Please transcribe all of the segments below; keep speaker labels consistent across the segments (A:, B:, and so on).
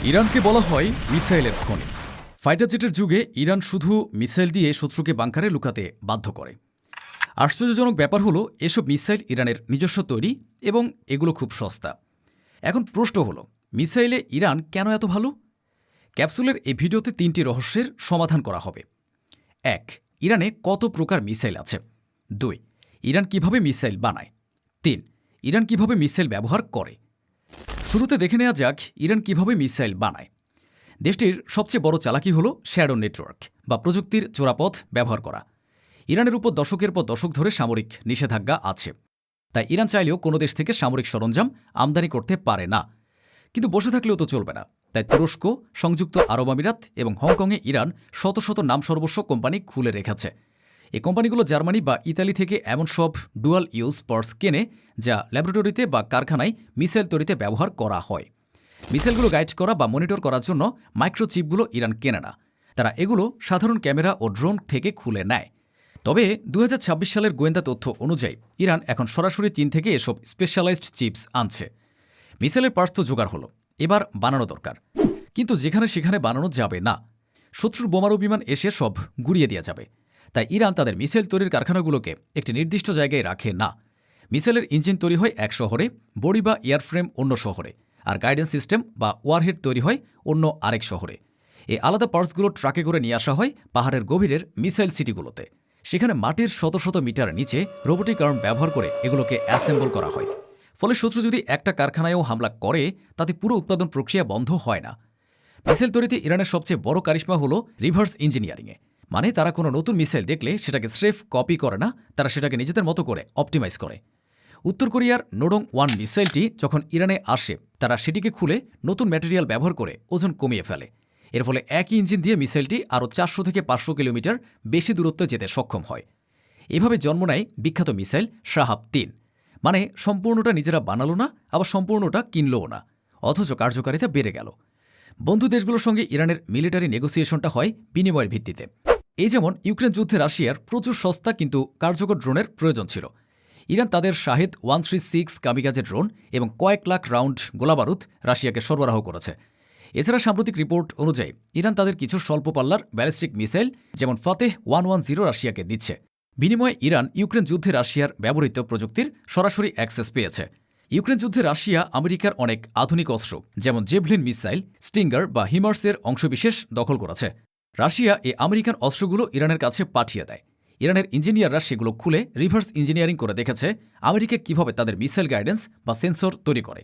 A: ইরানকে বলা হয় মিসাইলের খনি। ফাইটার জেটের যুগে ইরান শুধু মিসাইল দিয়ে শত্রুকে বাংকারে লুকাতে বাধ্য করে। আশ্চর্যজনক ব্যাপার হলো এসব মিসাইল ইরানের নিজস্ব তৈরি এবং এগুলো খুব সস্তা। এখন প্রশ্ন হলো, মিসাইলে ইরান কেন এত ভালো? ক্যাপসুলের এই ভিডিওতে 3টি রহস্যের সমাধান করা হবে। 1. ইরানে কত প্রকার মিসাইল আছে। 2. ইরান কিভাবে মিসাইল বানায়। 3. ইরান কিভাবে মিসাইল ব্যবহার করে। শুরুতে দেখে নেওয়া যাক ইরান কিভাবে মিসাইল বানায়। দেশটির সবচেয়ে বড় চালাকি হল শ্যাডো নেটওয়ার্ক বা প্রযুক্তির চোরাপথ ব্যবহার করা। ইরানের উপর দশকের পর দশক ধরে সামরিক নিষেধাজ্ঞা আছে, তাই ইরান চাইলেও কোনো দেশ থেকে সামরিক সরঞ্জাম আমদানি করতে পারে না। কিন্তু বসে থাকলেও তো চলবে না, তাই তুরস্ক, সংযুক্ত আরব আমিরাত এবং হংকংয়ে ইরান শত শত নামসর্বস্ব কোম্পানি খুলে রেখেছে। এই কোম্পানিগুলো জার্মানি বা ইতালি থেকে এমন সব ডুয়াল ইউজ পার্টস কেনে যা ল্যাবরেটরিতে বা কারখানায় মিসাইল তৈরিতে ব্যবহার করা হয়। মিসাইলগুলো গাইড করা বা মনিটর করার জন্য মাইক্রোচিপগুলো ইরান কেনে না, তারা এগুলো সাধারণ ক্যামেরা ও ড্রোন থেকে খুলে নেয়। তবে 2026 সালের গোয়েন্দা তথ্য অনুযায়ী ইরান এখন সরাসরি চীন থেকে এসব স্পেশালাইজড চিপস আনছে। মিসাইলের পার্টস তো জোগাড় হলো, এবার বানানো দরকার। কিন্তু যেখানে সেখানে বানানো যাবে না, শত্রুর বোমারু বিমান এসে সব গুড়িয়ে দেওয়া যাবে। তাই ইরান তাদের মিসাইল তৈরির কারখানাগুলোকে একটি নির্দিষ্ট জায়গায় রাখে না। মিসাইলের ইঞ্জিন তৈরি হয় এক শহরে, বডি বা এয়ারফ্রেম অন্য শহরে, আর গাইডেন্স সিস্টেম বা ওয়ারহেড তৈরি হয় অন্য আরেক শহরে। এই আলাদা পার্টসগুলো ট্রাকে করে নিয়ে আসা হয় পাহাড়ের গভীরের মিসাইল সিটিগুলোতে। সেখানে মাটির শত শত মিটার নিচে রোবোটিক আর্ম ব্যবহার করে এগুলোকে অ্যাসেম্বল করা হয়। ফলে শত্রু যদি একটা কারখানায়ও হামলা করে, তাতে পুরো উৎপাদন প্রক্রিয়া বন্ধ হয় না। মিসাইল তৈরিতে ইরানের সবচেয়ে বড় কারিশমা হল রিভার্স ইঞ্জিনিয়ারিংয়ে। মানে তারা কোনো নতুন মিসাইল দেখলে সেটাকে স্রেফ কপি করে না, তারা সেটাকে নিজেদের মতো করে অপটিমাইজ করে। উত্তর কোরিয়ার নোডং-1 মিসাইলটি যখন ইরানে আসে, তারা সেটিকে খুলে নতুন ম্যাটেরিয়াল ব্যবহার করে ওজন কমিয়ে ফেলে। এর ফলে একই ইঞ্জিন দিয়ে মিসাইলটি আরও 400 থেকে 500 কিলোমিটার বেশি দূরত্ব যেতে সক্ষম হয়। এভাবে জন্ম নেয় বিখ্যাত মিসাইল শাহাব-3। মানে সম্পূর্ণটা নিজেরা বানালো না, আবার সম্পূর্ণটা কিনলও না, অথচ কার্যকারিতা বেড়ে গেল। বন্ধু দেশগুলোর সঙ্গে ইরানের মিলিটারি নেগোসিয়েশনটা হয় বিনিময়ের ভিত্তিতে। এই যেমন ইউক্রেন যুদ্ধে রাশিয়ার প্রচুর সস্তা কিন্তু কার্যকর ড্রোনের প্রয়োজন ছিল। ইরান তাদের শাহেদ 136 কামিকাজে ড্রোন এবং কয়েক লাখ রাউন্ড গোলাবারুদ রাশিয়াকে সরবরাহ করেছে। এছাড়া সাম্প্রতিক রিপোর্ট অনুযায়ী ইরান তাদের কিছু স্বল্প পাল্লার ব্যালিস্টিক মিসাইল যেমন ফাতেহ 110 রাশিয়াকে দিচ্ছে। বিনিময়ে ইরান ইউক্রেন যুদ্ধে রাশিয়ার ব্যবহৃত প্রযুক্তির সরাসরি অ্যাক্সেস পেয়েছে। ইউক্রেন যুদ্ধে রাশিয়া আমেরিকার অনেক আধুনিক অস্ত্র যেমন জেভলিন মিসাইল, স্টিঙ্গার বা হিমার্সের অংশবিশেষ দখল করেছে। রাশিয়া এই আমেরিকান অস্ত্রগুলো ইরানের কাছে পাঠিয়ে দেয়। ইরানের ইঞ্জিনিয়াররা সেগুলো খুলে রিভার্স ইঞ্জিনিয়ারিং করে দেখেছে আমেরিকা কিভাবে তাদের মিসাইল গাইডেন্স বা সেন্সর তৈরি করে।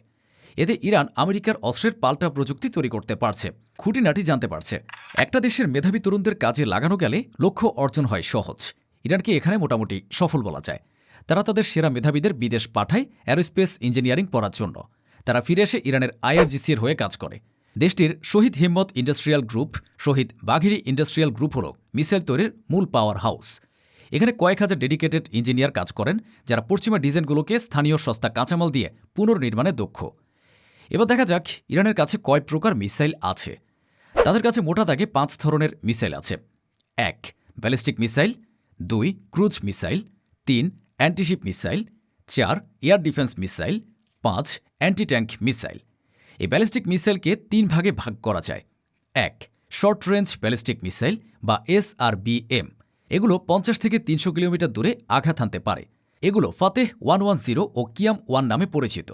A: এতে ইরান আমেরিকার অস্ত্রের পাল্টা প্রযুক্তি তৈরি করতে পারছে, খুঁটিনাটি জানতে পারছে। একটা দেশের মেধাবী তরুণদের কাজে লাগানো গেলে লক্ষ্য অর্জন হয় সহজ। ইরানকে এখানে মোটামুটি সফল বলা যায়। তারা তাদের সেরা মেধাবীদের বিদেশ পাঠায় অ্যারোস্পেস ইঞ্জিনিয়ারিং পড়ার জন্য। তারা ফিরে এসে ইরানের আইআরজিসির হয়ে কাজ করে। দেশটির শহীদ হিম্মত ইন্ডাস্ট্রিয়াল গ্রুপ, শহীদ বাঘিরি ইন্ডাস্ট্রিয়াল গ্রুপ হল মিসাইল তৈরির মূল পাওয়ার হাউস। এখানে কয়েক হাজার ডেডিকেটেড ইঞ্জিনিয়ার কাজ করেন, যারা পশ্চিমা ডিজাইনগুলোকে স্থানীয় সস্তা কাঁচামাল দিয়ে পুনর্নির্মাণে দক্ষ। এবার দেখা যাক ইরানের কাছে কয় প্রকার মিসাইল আছে। তাদের কাছে মোটা দাগে 5 ধরনের মিসাইল আছে। 1. Ballistic missile, 2. Cruise missile, 3. Antiship missile, 4. Air defence missile, 5. Anti tank missile. এই ব্যালিস্টিক মিসাইলকে 3 ভাগে ভাগ করা যায়। 1. শর্ট রেঞ্জ ব্যালিস্টিক মিসাইল বা SRBM। এগুলো 50 থেকে 300 কিলোমিটার দূরে আঘাত হানতে পারে। এগুলো ফাতেহ 110 ও কিয়াম-1 নামে পরিচিত।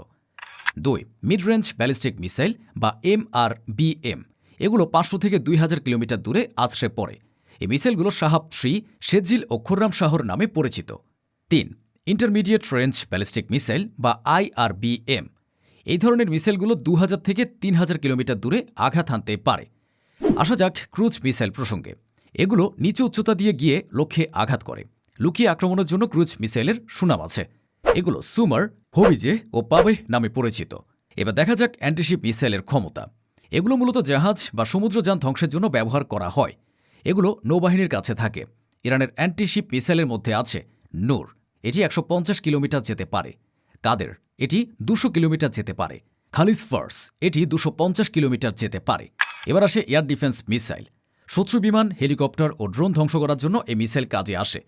A: 2. মিড রেঞ্জ ব্যালিস্টিক মিসাইল বা MRBM। এগুলো 500 থেকে 2000 কিলোমিটার দূরে আছড়ে পড়ে। এই মিসাইলগুলো শাহাব-3, শেজিল ও খুররাম শাহর নামে পরিচিত। 3. ইন্টারমিডিয়েট রেঞ্জ ব্যালিস্টিক মিসাইল বা IRBM। এই ধরনের মিসাইলগুলো 2000 থেকে 3000 কিলোমিটার দূরে আঘাত হানতে পারে। আসা যাক ক্রুজ মিসাইল প্রসঙ্গে। এগুলো নিচু উচ্চতা দিয়ে গিয়ে লক্ষ্যে আঘাত করে। লুকিয়ে আক্রমণের জন্য ক্রুজ মিসাইলের সুনাম আছে। এগুলো সুমার, হোবিজে ও পাবেহ নামে পরিচিত। এবার দেখা যাক অ্যান্টিশিপ মিসাইলের ক্ষমতা। এগুলো মূলত জাহাজ বা সমুদ্রযান ধ্বংসের জন্য ব্যবহার করা হয়। এগুলো নৌবাহিনীর কাছে থাকে। ইরানের অ্যান্টিশিপ মিসাইলের মধ্যে আছে নূর, এটি 150 কিলোমিটার যেতে পারে। কাদের, এটি 200 কিলোমিটার যেতে পারে। খালিজ ফার্স, এটি 250 কিলোমিটার যেতে পারে। এবার আসে এয়ার ডিফেন্স মিসাইল। শত্রু বিমান, হেলিকপ্টার ও ড্রোন ধ্বংস করার জন্য এই মিসাইল কাজে আসে।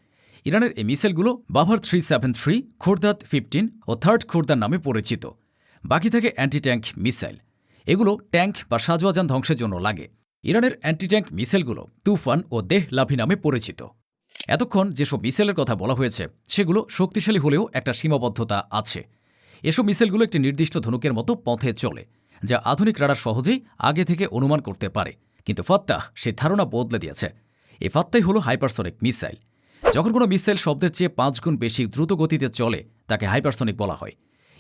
A: ইরানের এই মিসাইলগুলো বাভার 373, খোরদাদ 15 ও থার্ড খোরদাদ নামে পরিচিত। বাকি থাকে অ্যান্টি ট্যাঙ্ক মিসাইল। এগুলো ট্যাঙ্ক বা সাজোয়াজান ধ্বংসের জন্য লাগে। ইরানের অ্যান্টি ট্যাঙ্ক মিসাইলগুলো তুফান ও দেহলাভি নামে পরিচিত। এতক্ষণ যেসব মিসাইলের কথা বলা হয়েছে সেগুলো শক্তিশালী হলেও একটা সীমাবদ্ধতা আছে। এসব মিসাইলগুলো একটি নির্দিষ্ট ধনুকের মতো পথে চলে, যা আধুনিক রাডার সহজেই আগে থেকে অনুমান করতে পারে। কিন্তু ফাত্তাহ সেই ধারণা বদলে দিয়েছে। এই ফাত্তাই হলো হাইপারসনিক মিসাইল। যখন কোনো মিসাইল শব্দের চেয়ে 5 গুণ বেশি দ্রুত গতিতে চলে তাকে হাইপারসনিক বলা হয়।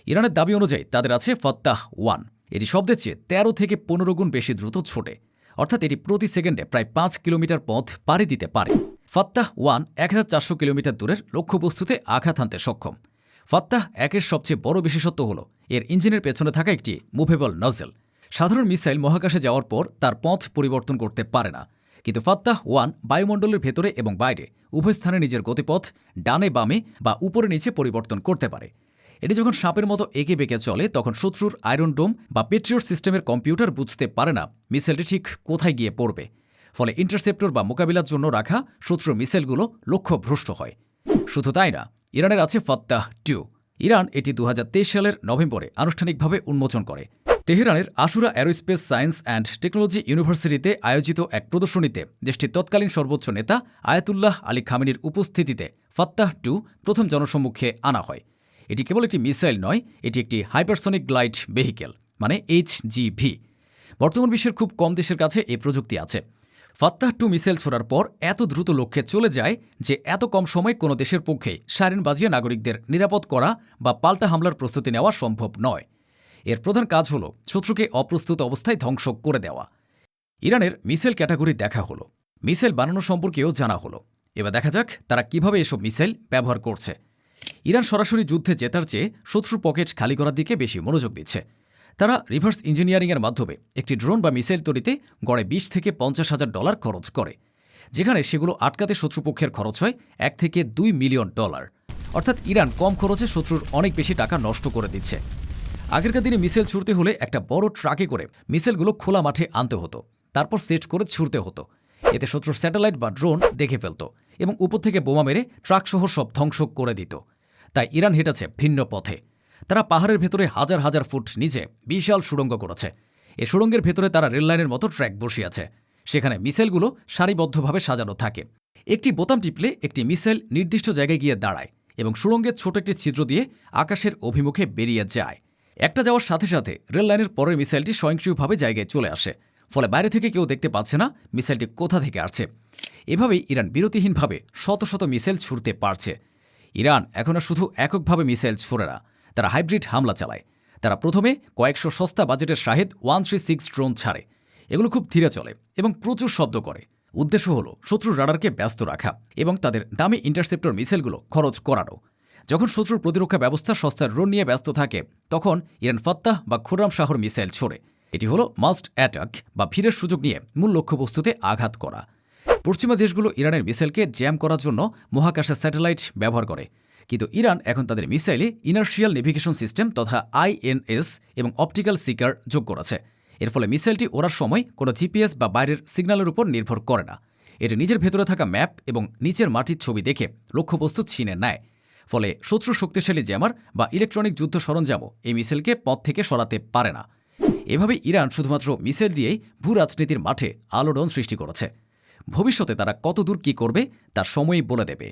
A: ইরানের দাবি অনুযায়ী তাদের আছে ফাত্তাহ-1। এটি শব্দের চেয়ে 13 থেকে 15 গুণ বেশি দ্রুত ছোটে, অর্থাৎ এটি প্রতি সেকেন্ডে প্রায় 5 কিলোমিটার পথ পাড়ি দিতে পারে। ফাত্তাহ-1 1400 কিলোমিটার দূরের লক্ষ্যবস্তুতে আঘাত হানতে সক্ষম। ফাত্তাহ-1 সবচেয়ে বড় বিশেষত্ব হল এর ইঞ্জিনের পেছনে থাকা একটি মুভেবল নজেল। সাধারণ মিসাইল মহাকাশে যাওয়ার পর তার পথ পরিবর্তন করতে পারে না, কিন্তু ফাত্তাহ-1 বায়ুমণ্ডলের ভেতরে এবং বাইরে উভয় স্থানে নিজের গতিপথ ডানে বামে বা উপরে নিচে পরিবর্তন করতে পারে। এটি যখন সাপের মতো এঁকে বেঁকে চলে তখন শত্রুর আয়রন ডোম বা পেট্রিয়ট সিস্টেমের কম্পিউটার বুঝতে পারে না মিসাইলটি ঠিক কোথায় গিয়ে পড়বে। ফলে ইন্টারসেপ্টর বা মোকাবিলার জন্য রাখা শত্রুর মিসাইলগুলো লক্ষ্যভ্রষ্ট হয়। শুধু তাই না, ইরানের আছে ফাত্তাহ-2। ইরান এটি 2023 সালের নভেম্বরে আনুষ্ঠানিকভাবে উন্মোচন করে। তেহরানের আশুরা অ্যারোস্পেস সায়েন্স অ্যান্ড টেকনোলজি ইউনিভার্সিটিতে আয়োজিত এক প্রদর্শনীতে দেশটির তৎকালীন সর্বোচ্চ নেতা আয়াতুল্লাহ আলী খামেনির উপস্থিতিতে ফাত্তাহ-2 প্রথম জনসম্মুখে আনা হয়। এটি কেবল একটি মিসাইল নয়, এটি একটি হাইপারসনিক গ্লাইড ভেহিকেল মানে HGV। বর্তমান বিশ্বের খুব কম দেশের কাছে এই প্রযুক্তি আছে। ফাত্তাহ-2 মিসাইল ছোড়ার পর এত দ্রুত লক্ষ্যে চলে যায় যে এত কম সময় কোনো দেশের পক্ষে সাইরেন বাজিয়ে নাগরিকদের নিরাপদ করা বা পাল্টা হামলার প্রস্তুতি নেওয়া সম্ভব নয়। এর প্রধান কাজ হল শত্রুকে অপ্রস্তুত অবস্থায় ধ্বংস করে দেওয়া। ইরানের মিসাইল ক্যাটাগরি দেখা হলো, মিসাইল বানানো সম্পর্কেও জানা হলো। এবার দেখা যাক তারা কিভাবে এসব মিসাইল ব্যবহার করছে। ইরান সরাসরি যুদ্ধে জেতার চেয়ে শত্রুর পকেট খালি করার দিকে বেশি মনোযোগ দিচ্ছে। তারা রিভার্স ইঞ্জিনিয়ারিংয়ের মাধ্যমে একটি ড্রোন বা মিসাইল তৈরিতে গড়ে 20 থেকে 50,000 ডলার খরচ করে, যেখানে সেগুলো আটকাতে শত্রুপক্ষের খরচ হয় 1 থেকে 2 মিলিয়ন ডলার। অর্থাৎ ইরান কম খরচে শত্রুর অনেক বেশি টাকা নষ্ট করে দিচ্ছে। আগেরকার দিনে মিসাইল ছুড়তে হলে একটা বড় ট্রাকে করে মিসাইলগুলো খোলা মাঠে আনতে হতো, তারপর সেট করে ছুড়তে হতো। এতে শত্রুর স্যাটেলাইট বা ড্রোন দেখে ফেলত এবং উপর থেকে বোমা মেরে ট্রাকসহ সব ধ্বংস করে দিত। তাই ইরান হেঁটেছে ভিন্ন পথে। তারা পাহাড়ের ভেতরে হাজার হাজার ফুট নিচে বিশাল সুড়ঙ্গ করেছে। এই সুড়ঙ্গের ভেতরে তারা রেললাইনের মতো ট্র্যাক বসিয়েছে। সেখানে মিসাইলগুলো সারিবদ্ধভাবে সাজানো থাকে। একটি বোতাম টিপলে একটি মিসাইল নির্দিষ্ট জায়গায় গিয়ে দাঁড়ায় এবং সুড়ঙ্গের ছোট একটি ছিদ্র দিয়ে আকাশের অভিমুখে বেরিয়ে যায়। একটা যাওয়ার সাথে সাথে রেললাইনের পরের মিসাইলটি স্বয়ংক্রিয়ভাবে জায়গায় চলে আসে, ফলে বাইরে থেকে কেউ দেখতে পাচ্ছে না মিসাইলটি কোথা থেকে আসছে। এভাবেই ইরান বিরতিহীনভাবে শত শত মিসাইল ছুড়তে পারছে। ইরান এখন আর শুধু এককভাবে মিসাইল ছোড়ে না, তারা হাইব্রিড হামলা চালায়। তারা প্রথমে কয়েকশো সস্তা বাজেটের শাহেদ 136 ড্রোন ছাড়ে। এগুলো খুব ধীরে চলে এবং প্রচুর শব্দ করে। উদ্দেশ্য হল শত্রুর রাডারকে ব্যস্ত রাখা এবং তাদের দামি ইন্টারসেপ্টর মিসাইলগুলো খরচ করানো। যখন শত্রুর প্রতিরক্ষা ব্যবস্থা সস্তার ড্রোন নিয়ে ব্যস্ত থাকে তখন ইরান ফাত্তাহ বা খুররাম শাহর মিসাইল ছোড়ে। এটি হল মাস্ট অ্যাটাক বা ভিড়ের সুযোগ নিয়ে মূল লক্ষ্যবস্তুতে আঘাত করা। পশ্চিমা দেশগুলো ইরানের মিসাইলকে জ্যাম করার জন্য মহাকাশের স্যাটেলাইট ব্যবহার করে, কিন্তু ইরান এখন তাদের মিসাইলে ইনার্শিয়াল নেভিগেশন সিস্টেম তথা INS এবং অপটিক্যাল সিকার যোগ করেছে। এর ফলে মিসাইলটি ওড়ার সময় কোনো GPS বা বাইরের সিগন্যালের উপর নির্ভর করে না। এটি নিজের ভেতরে থাকা ম্যাপ এবং নিচের মাটির ছবি দেখে লক্ষ্যবস্তু ছিনে নেয়। ফলে শত্রু শক্তিশালী জ্যামার বা ইলেকট্রনিক যুদ্ধ সরঞ্জামও এই মিসাইলকে পথ থেকে সরাতে পারে না। এভাবে ইরান শুধুমাত্র মিসাইল দিয়েই ভূ রাজনীতির মাঠে আলোড়ন সৃষ্টি করেছে। ভবিষ্যতে তারা কতদূর কী করবে তার সময়ই বলে দেবে।